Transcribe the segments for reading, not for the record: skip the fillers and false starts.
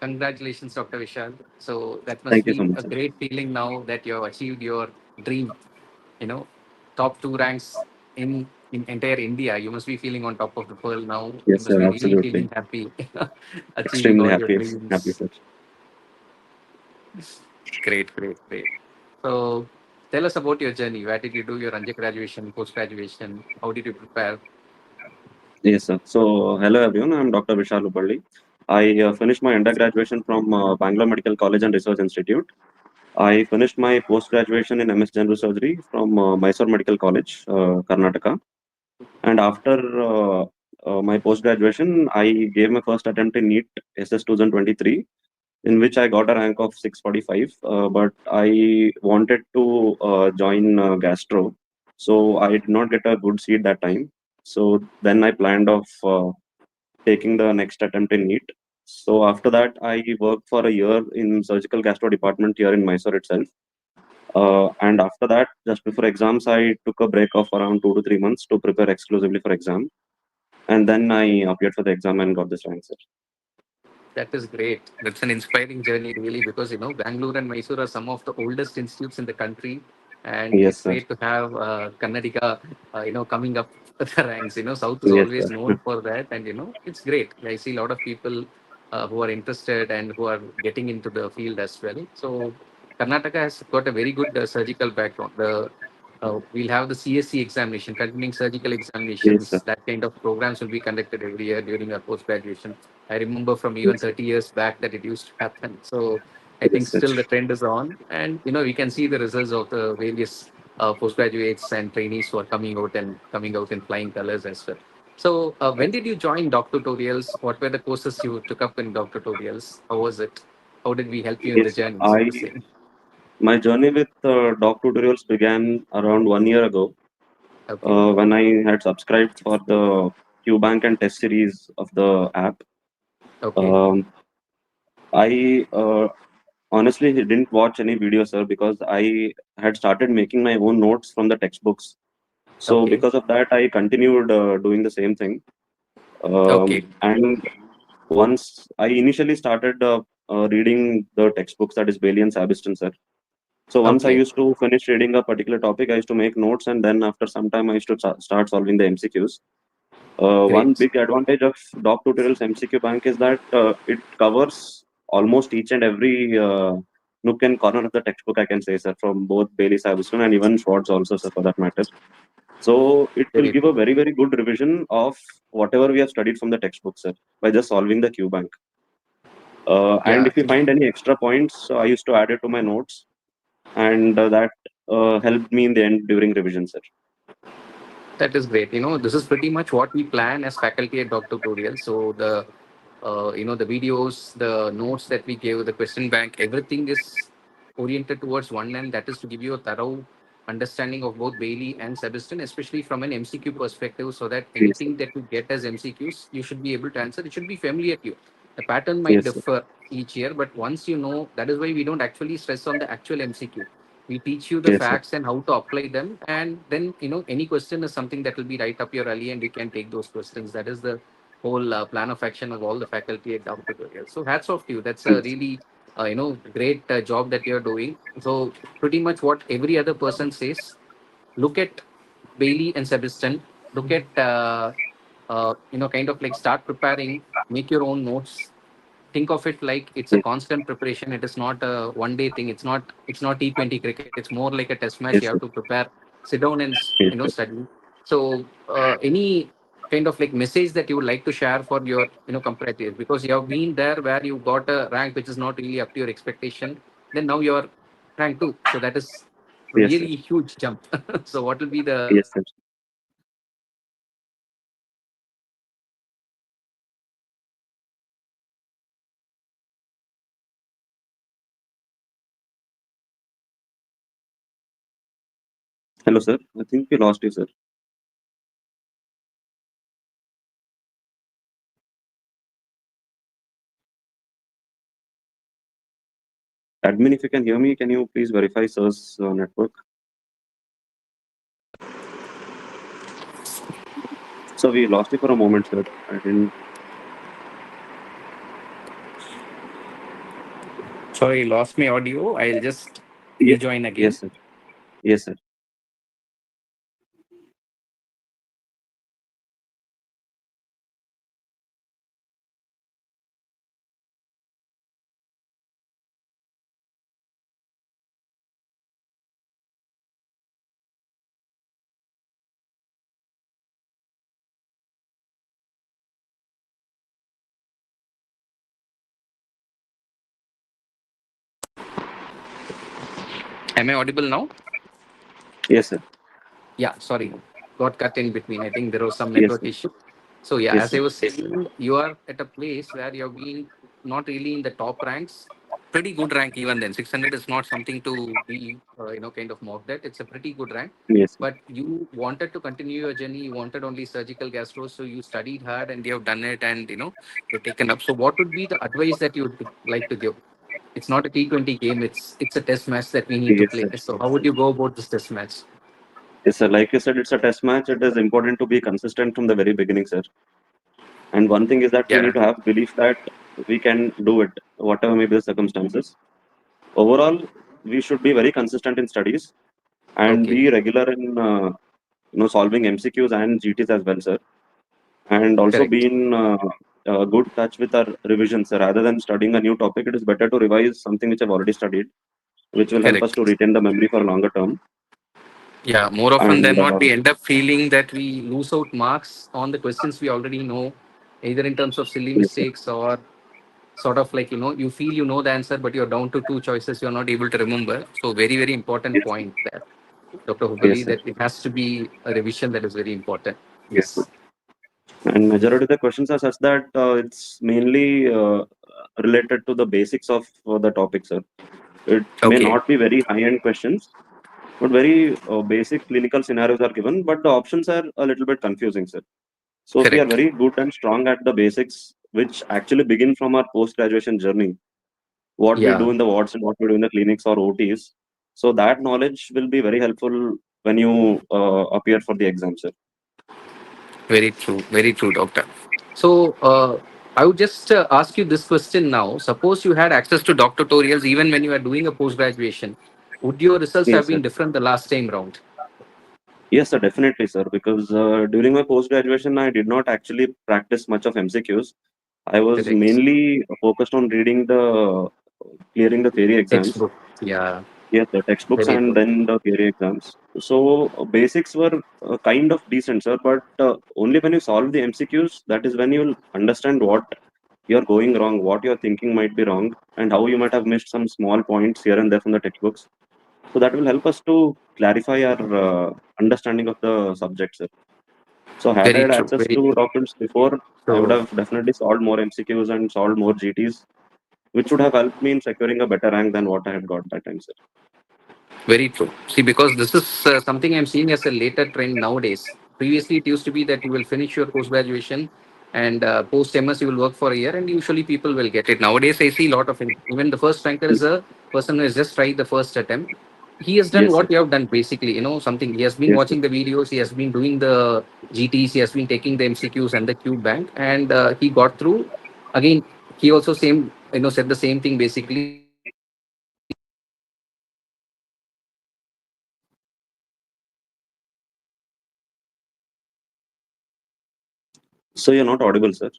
Congratulations, Dr. Vishal. So that must Thank you so be much, a sir. great feeling now that you have achieved your dream. You know, top two ranks in entire India. You must be feeling on top of the world now. You Yes, must sir. be really Absolutely. feeling happy, achieving Extremely all your happy. Happy, dreams. sir. Great, great, great. So tell us about your journey. Where did you do your undergraduation, post graduation? How did you prepare? Yes, sir. So, hello everyone. I'm Dr. Vishal Upalli. I finished my undergraduation from Bangalore Medical College and Research Institute. I finished my post graduation in MS General Surgery from Mysore Medical College, Karnataka. And after my post graduation, I gave my first attempt in NEET SS 2023, in which I got a rank of 645. But I wanted to join gastro, so I did not get a good seat that time. So then I planned of taking the next attempt in NEET. So after that, I worked for a year in surgical gastro department here in Mysore itself. And after that, just before exams, I took a break of around 2 to 3 months to prepare exclusively for exam. And then I appeared for the exam and got this rank, sir. That is great. That's an inspiring journey, really, because Bangalore and Mysore are some of the oldest institutes in the country, and Yes, it's sir. great to have Kannadiga, coming up the ranks. South is Yes, always sir. known for that, and it's great. I see a lot of people who are interested and who are getting into the field as well. So Karnataka has got a very good surgical background. We'll have the CSC examination, continuing surgical Yes, sir. examinations. That kind of programs will be conducted every year during our post graduation. I remember from even Yes, 30 years back that it used to happen. So I think yes, sir. still the trend is on, and we can see the results of the various postgraduates and trainees who are coming out in flying colors as well. So when did you join Doc Tutorials? What were the courses you took up in Doc Tutorials? How was it? How did we help you in the Yes, journey, so I to say? my journey with Doc Tutorials began around 1 year ago Okay, when I had subscribed for the QBank and test series of the app. okay, Um, I honestly didn't watch any videos, sir, because I had started making my own notes from the textbooks. So okay, because of that, I continued doing the same thing. okay. And once I initially started reading the textbooks, that is Bailey and Sabiston, sir. So once I Okay, used to finish reading a particular topic, I used to make notes, and then after some time, I used to start solving the MCQs. One great. big advantage of Doc Tutorials MCQ Bank is that it covers almost each and every nook and corner of the textbook, I can say, sir, from both Bailey Sabiston and even Schwartz also, sir, for that matter. So it will Great. give a very, very good revision of whatever we have studied from the textbook, sir, by just solving the Q Bank. And Yeah, if you find any extra points, I used to add it to my notes, and that helped me in the end during revision, sir. that is great. This is pretty much what we plan as faculty at Dr. Tutorial. So the videos, the notes that we give, the question bank, everything is oriented towards one end. That is to give you a thorough understanding of both Bailey and Sebastian, especially from an MCQ perspective, so that Yes, sir. anything that you get as MCQs, you should be able to answer. It should be familiar to you. The pattern might Yes, sir. differ each year, but once you know, that is why we don't actually stress on the actual MCQ. We teach you the Yes, sir. facts and how to apply them, and then any question is something that will be right up your alley, and you can take those questions. That is the whole plan of action of all the faculty at Dow Tutorial. So hats off to you. That's a Yes. really great job that you're doing. So pretty much what every other person says, look at Bailey and Sebastian. Look at kind of like start preparing, make your own notes. Think of it like it's a Yes. constant preparation. It is not a one day thing. It's not T20 cricket. It's more like a test match. You Yes, have sir. to prepare, sit down and Yes, sir. study. So any kind of like message that you would like to share for your compatriots, because you have been there where you got a rank which is not really up to your expectation, then now you're rank 2, so that is Yes, sir. really huge jump. So what will be the Yes, sir. message that you would like to share for your compatriots who are Hello, sir. I think we lost you, sir. Admin, if you can hear me, can you please verify sir's network? So we lost you for a moment, sir. I didn't. Sorry, lost my audio. I'll just Ye- rejoin yes, again. sir. Yes, sir. Am I audible now? Yes, sir. Yeah, sorry, got cut in between. I think there was some Yes, network sir. issue. So yeah, Yes, as I sir. was saying, you are at a place where you've been not really in the top ranks. Pretty good rank even then. 600 is not something to be kind of mocked at. It's a pretty good rank. Yes, sir. But you wanted to continue your journey. You wanted only surgical gastro, so you studied hard and you have done it, and you've taken up. So what would be the advice that you would like to give? It's not a T20 game. It's a test match that we need to Yes, play. sir. So how would you go about this test match? Yes, sir. Like you said, it's a test match. It is important to be consistent from the very beginning, sir. And one thing is that we need Yeah. to have belief that we can do it, whatever may be the circumstances. Overall, we should be very consistent in studies and Okay. be regular in solving MCQs and GTs as well, sir. And also be Correct. in good touch with our revisions, sir. Rather than studying a new topic, it is better to revise something which I've already studied, which will help us to Correct. retain the memory for a longer term. Yeah, more often And than not, we end up feeling that we lose out marks on the questions we already know, either in terms of silly yes, sir. mistakes or sort of like, you feel you know the answer, but you're down to two choices you're not able to remember. So, very, very important Yes, sir. point there, Dr. Yes, Hubali, sir. that it has to be a revision that is very important. Yes, sir. Yes. And majority of the questions are such that it's mainly related to the basics of the topic, sir. It may Okay. not be very high-end questions, but very basic clinical scenarios are given, but the options are a little bit confusing, sir. So if we are Correct. very good and strong at the basics, which actually begin from our post-graduation journey, what we Yeah. do in the wards and what we do in the clinics or OTs, so that knowledge will be very helpful when you appear for the exam, sir. Very true. Very true, doctor. So, I would just ask you this question now. Suppose you had access to doctor tutorials even when you were doing a post graduation. Would your results have Yes, sir. been different the last time round? Yes, sir, definitely, sir. Because during my post graduation, I did not actually practice much of MCQs. I was Correct. mainly focused on reading the clearing the theory exams. Textbook. Yeah. Yes, the textbooks Very and good. then the theory exams. So basics were kind of decent, sir. But only when you solve the MCQs, that is when you'll understand what you're going wrong, what you're thinking might be wrong, and how you might have missed some small points here and there from the textbooks. So that will help us to clarify our understanding of the subject, sir. So had I Very had true. access Very to true. documents before, I would So, have definitely solved more MCQs and solved more GTs, which would have helped me in securing a better rank than what I had got that time, sir. very true. See, because this is something I'm seeing as a later trend nowadays. Previously, it used to be that you will finish your post graduation and post MS you will work for a year, and usually people will get it. Nowadays, I see a lot of it. Even the first ranker is a person who has just tried the first attempt. He has done Yes, sir. what you have done basically. Something. He has been Yes, sir. watching the videos. He has been doing the GTs. He has been taking the MCQs and the Cube Bank, and he got through. Again, he also said the same thing basically. He was able to clear the GTs and the Cube Bank and he got through. Again, he also said that he has been doing the MCQs and the Cube Bank, and he got through. So you're not So audible, sir.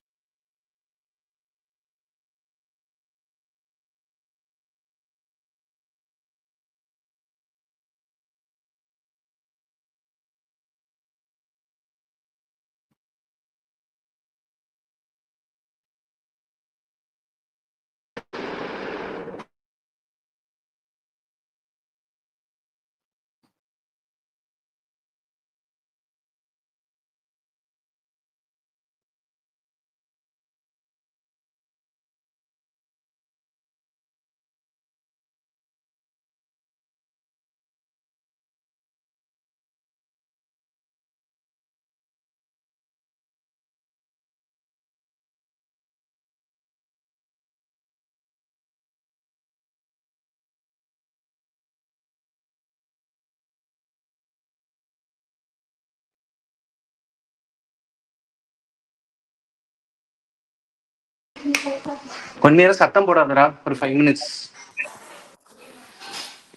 one minute, சத்தம் போடாதடா ஒரு 5 minutes.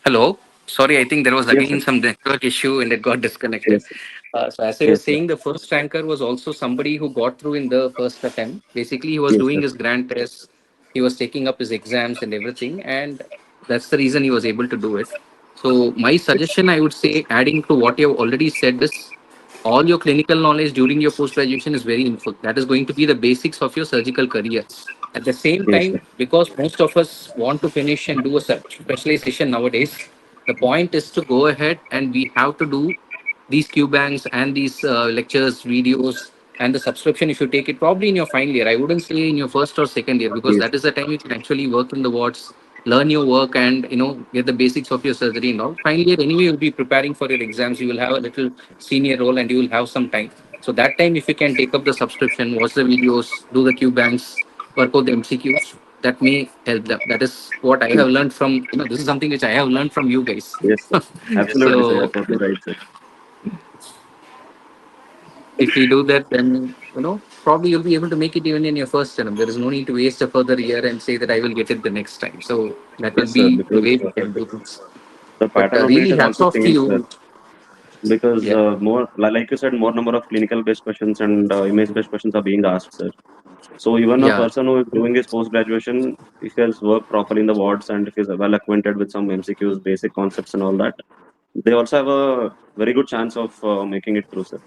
Hello. Sorry, I think there was Yes, again sir. some network issue and it got disconnected. Yes, sir. So as I was Yes, sir. saying, the first ranker was also somebody who got through in the first attempt. Basically, he was Yes, doing sir. his grand tests, he was taking up his exams and everything, and that's the reason he was able to do it. So my suggestion, I would say, adding to what you have already said, is all your clinical knowledge during your post graduation is very useful. That is going to be the basics of your surgical career. At the same Yes, time, sir. because most of us want to finish and do a specialization nowadays, the point is to go ahead and we have to do these Q banks and these lectures, videos, and the subscription. If you take it probably in your final year, I wouldn't say in your first or second year, because Yes, that is the time you can actually work in the wards, learn your work, and get the basics of your surgery and all. Final year anyway, you'll be preparing for your exams. You will have a little senior role, and you will have some time. So that time, if you can take up the subscription, watch the videos, do the Q banks, work out the MCQs, that may help them. That is what I have learned from. This is something which I have learned from you guys. yes, sir. Absolutely, sir. You're So totally right, sir. if we do that, then probably you'll be able to make it even in your first term. There is no need to waste a further year and say that I will get it the next time. So that will Yes, sir. be the Because way we can do things. the But pattern of NEET really, has hats also off to changed, sir. you. Because Yeah, more, like you said, more number of clinical based questions and image based questions are being asked, sir. So even a yeah. person who is doing his post graduation, if he has worked properly in the wards and if he is well acquainted with some MCQs, basic concepts and all that, they also have a very good chance of making it through, sir.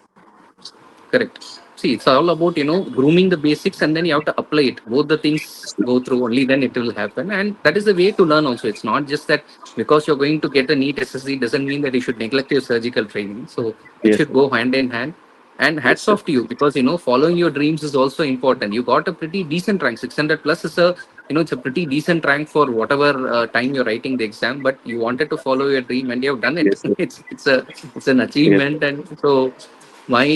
Correct. See, it's all about, grooming the basics and then you have to apply it. Both the things go through, only then it will happen. And that is the way to learn also. It's not just that because you're going to get a neat SSC doesn't mean that you should neglect your surgical training. So it Yes, should sir. go hand in hand. And Yes, hats sir. off to you, because, following your dreams is also important. You got a pretty decent rank. 600 plus is it's a pretty decent rank for whatever time you're writing the exam, but you wanted to follow your dream and you have done it. Yes, sir. It's an Yes, sir. achievement. And so my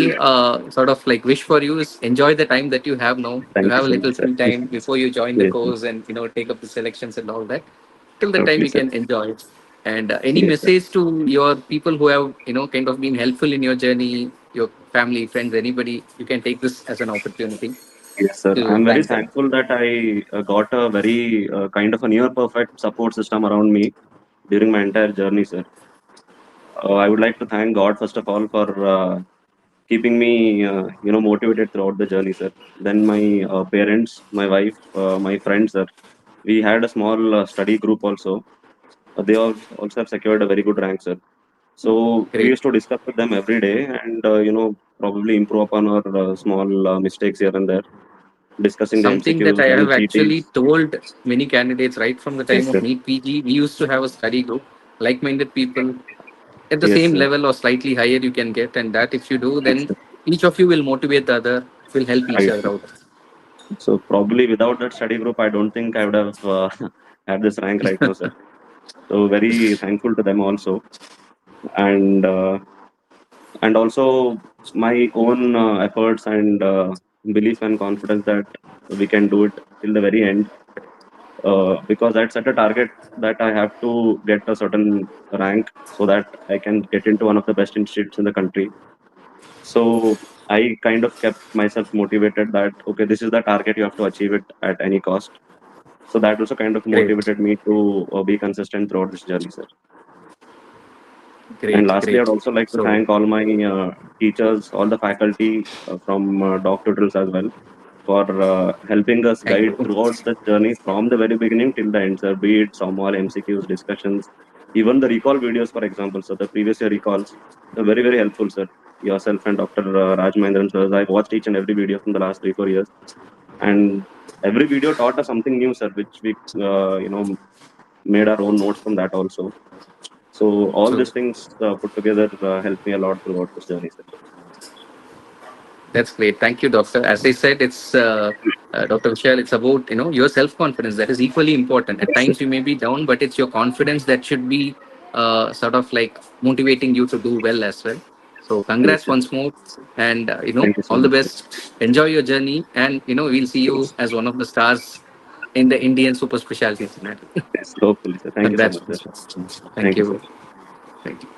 sort of like wish for you is enjoy the time that you have now. You Thank you have a so little much, sir. free time before you join the Yes, sir. course and take up the selections and all that. Till the time Totally, you sir. can enjoy it. And any Yes, sir. message to your people who have kind of been helpful in your journey, your family, friends, anybody, you can take this as an opportunity Yes, sir. to I'm very thank them. thankful that I got a very kind of a near perfect support system around me during my entire journey, sir. I would like to thank God first of all for keeping me, motivated throughout the journey, sir. Then my parents, my wife, my friends, sir. We had a small study group also. They also have secured a very good rank, sir. So we Great. used to discuss with them every day and, probably improve upon our small mistakes here and there, discussing the Something that MCQs, I any have actually GTs. told many candidates right from the time Yes, of sir. NEET PG, we used to have a study group, like-minded people at the Yes, same sir. level or slightly higher you can get, and that if you do, Yes, then sir. each of you will motivate the other, will help each Right. other out. So probably without that study group, I don't think I would have had this rank right now, sir. So very thankful to them also, and also my own efforts and belief and confidence that we can do it till the very end. Because I set a target that I have to get a certain rank so that I can get into one of the best institutes in the country. So I kind of kept myself motivated that okay, this is the target, you have to achieve it at any cost. So that also kind of Great, motivated me to be consistent throughout this journey, sir. And great, lastly, I'd great. also like to So thank all my teachers, all the faculty from doc tutors as well for helping us thank guide you. throughout the journey from the very beginning till the end, sir. Be it some all MCQs, discussions, even the recall videos, for example. So the previous year recalls are very, very helpful, sir. Yourself and Dr. Raj Mahendran, sir. I've watched each and every video from the last 3, 4 years. And every video taught us something new, sir, which we, made our own notes from that also. So all So these things put together helped me a lot throughout this journey, sir. that's great. Thank you, doctor. As I said, it's Dr. Vishal. It's about your self confidence. That is equally important. At Yes, sir. times you may be down, but it's your confidence that should be sort of like motivating you to do well as well. So Yes, congrats sir. once more, and Thank you so all the much, sir. best. Enjoy your journey, and we'll see you Yes, as one of the stars in the Indian super specialty tonight. yes, hopefully, sir. Thank you so Congrats much, sir. once more. Thank Thank you, you. sir. Thank you.